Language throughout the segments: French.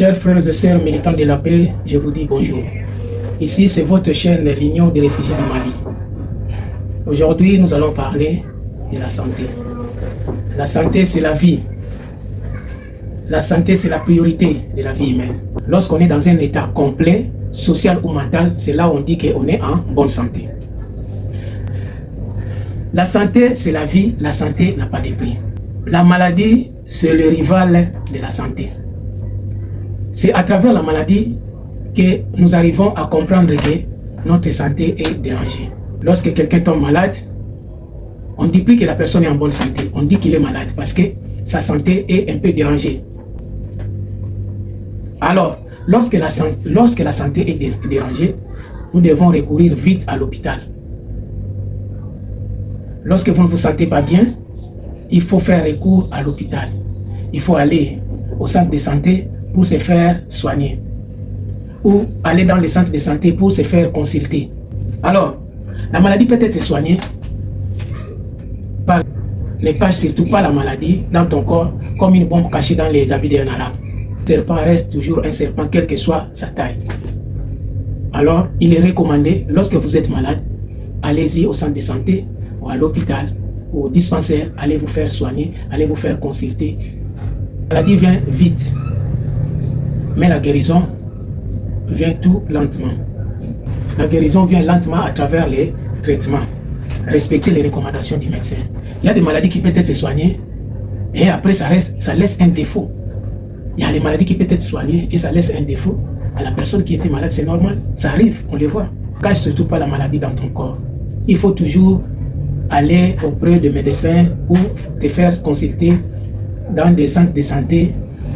Chers frères et sœurs militants de la paix, je vous dis bonjour. Ici, c'est votre chaîne L'Union des réfugiés du Mali. Aujourd'hui, nous allons parler de la santé. La santé, c'est la vie. La santé, c'est la priorité de la vie humaine. Lorsqu'on est dans un état complet, social ou mental, c'est là où on dit qu'on est en bonne santé. La santé, c'est la vie. La santé n'a pas de prix. La maladie, c'est le rival de la santé. C'est à travers la maladie que nous arrivons à comprendre que notre santé est dérangée. Lorsque quelqu'un tombe malade, on ne dit plus que la personne est en bonne santé. On dit qu'il est malade parce que sa santé est un peu dérangée. Alors, lorsque la santé est dérangée, nous devons recourir vite à l'hôpital. Lorsque vous ne vous sentez pas bien, il faut faire recours à l'hôpital. Il faut aller au centre de santé pour se faire soigner. Ou aller dans les centres de santé pour se faire consulter. Alors, la maladie peut être soignée par les caches, surtout pas la maladie dans ton corps, comme une bombe cachée dans les habits d'un arabe. Le serpent reste toujours un serpent, quelle que soit sa taille. Alors, il est recommandé, lorsque vous êtes malade, allez-y au centre de santé, ou à l'hôpital, ou au dispensaire, allez vous faire soigner, allez vous faire consulter. La maladie vient vite, mais la guérison vient tout lentement. La guérison vient lentement à travers les traitements. Respecter les recommandations du médecin. Il y a des maladies qui peuvent être soignées et après ça laisse un défaut. Il y a des maladies qui peuvent être soignées et ça laisse un défaut à la personne qui était malade. C'est normal, ça arrive, on le voit. Cache surtout pas la maladie dans ton corps. Il faut toujours aller auprès de médecins ou te faire consulter dans des centres de santé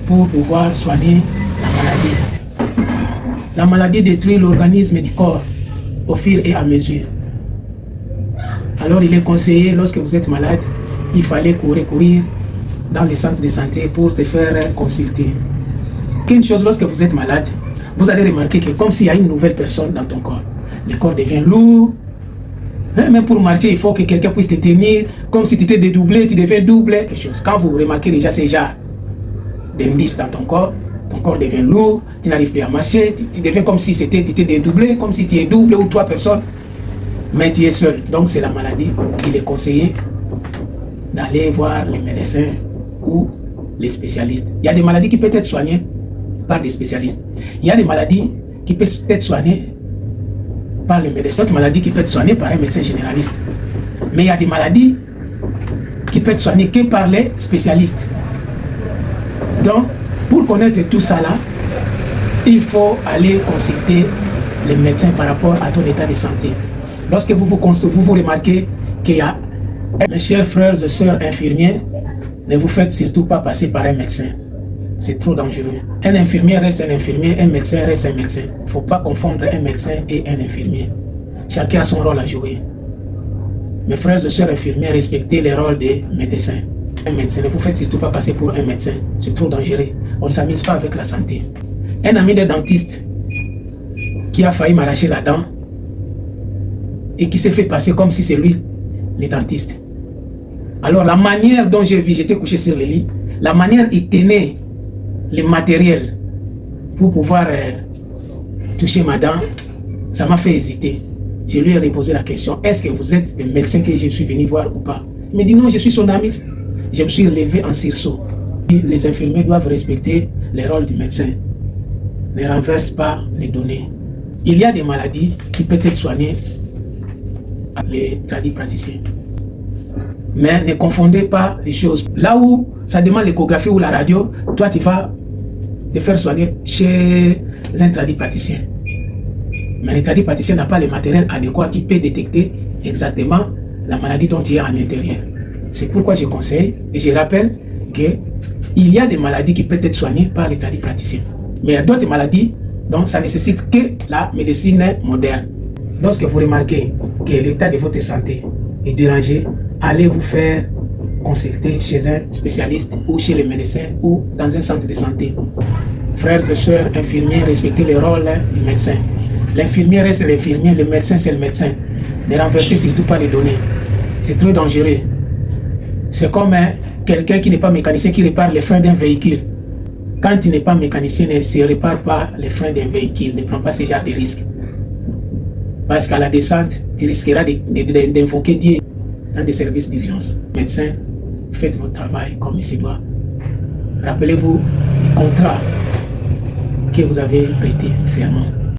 pour pouvoir soigner la maladie. La maladie détruit l'organisme du corps au fur et à mesure. Alors il est conseillé, lorsque vous êtes malade, il fallait courir dans les centres de santé pour se faire consulter. Qu'une chose, lorsque vous êtes malade, vous allez remarquer que comme s'il y a une nouvelle personne dans ton corps, le corps devient lourd. Même pour marcher, il faut que quelqu'un puisse te tenir, comme si tu étais dédoublé, tu deviens double. Quelque chose. Quand vous remarquez déjà ces genres d'indices dans ton corps devient lourd, tu n'arrives plus à marcher, tu deviens comme si tu étais dédoublé, comme si tu es double ou trois personnes, mais tu es seul. Donc c'est la maladie. Il est conseillé d'aller voir les médecins ou les spécialistes. Il y a des maladies qui peuvent être soignées par des spécialistes. Il y a des maladies qui peuvent être soignées par les médecins, d'autres maladies qui peuvent être soignées par un médecin généraliste. Mais il y a des maladies qui peuvent être soignées que par les spécialistes. Donc, pour connaître tout ça là, il faut aller consulter les médecins par rapport à ton état de santé. Lorsque vous remarquez qu'il y a mes chers frères et sœurs infirmiers, ne vous faites surtout pas passer par un médecin. C'est trop dangereux. Un infirmier reste un infirmier, un médecin reste un médecin. Il ne faut pas confondre un médecin et un infirmier. Chacun a son rôle à jouer. Mes frères et sœurs infirmiers, respectez les rôles des médecins. Un médecin, ne vous faites surtout pas passer pour un médecin. C'est trop dangereux. On ne s'amuse pas avec la santé. Un ami de dentiste qui a failli m'arracher la dent et qui s'est fait passer comme si c'est lui le dentiste. Alors la manière dont j'ai vu, j'étais couché sur le lit, la manière il tenait le matériel pour pouvoir toucher ma dent, ça m'a fait hésiter. Je lui ai reposé la question, est-ce que vous êtes le médecin que je suis venu voir ou pas? Il m'a dit non, je suis son ami. Je me suis levé en sursaut. Les infirmiers doivent respecter les rôles du médecin. Ne renverse pas les données. Il y a des maladies qui peuvent être soignées par les tradipraticiens. Mais ne confondez pas les choses. Là où ça demande l'échographie ou la radio, toi tu vas te faire soigner chez un tradipraticien. Mais le tradipraticien n'a pas le matériel adéquat qui peut détecter exactement la maladie dont il y a à l'intérieur. C'est pourquoi je conseille et je rappelle qu'il y a des maladies qui peuvent être soignées par les tradipraticiens. Mais il y a d'autres maladies dont ça nécessite que la médecine moderne. Lorsque vous remarquez que l'état de votre santé est dérangé, allez vous faire consulter chez un spécialiste ou chez les médecins ou dans un centre de santé. Frères et sœurs infirmiers, respectez le rôle du médecin. L'infirmier reste l'infirmier, le médecin c'est le médecin. Ne renversez surtout pas les données. C'est trop dangereux. C'est comme quelqu'un qui n'est pas mécanicien qui répare les freins d'un véhicule. Quand tu n'es pas mécanicien, ne se répare pas les freins d'un véhicule, ne prends pas ce genre de risque. Parce qu'à la descente, tu risqueras d'invoquer Dieu dans des services d'urgence. Médecin, faites votre travail comme il se doit. Rappelez-vous du contrat que vous avez prêté serment.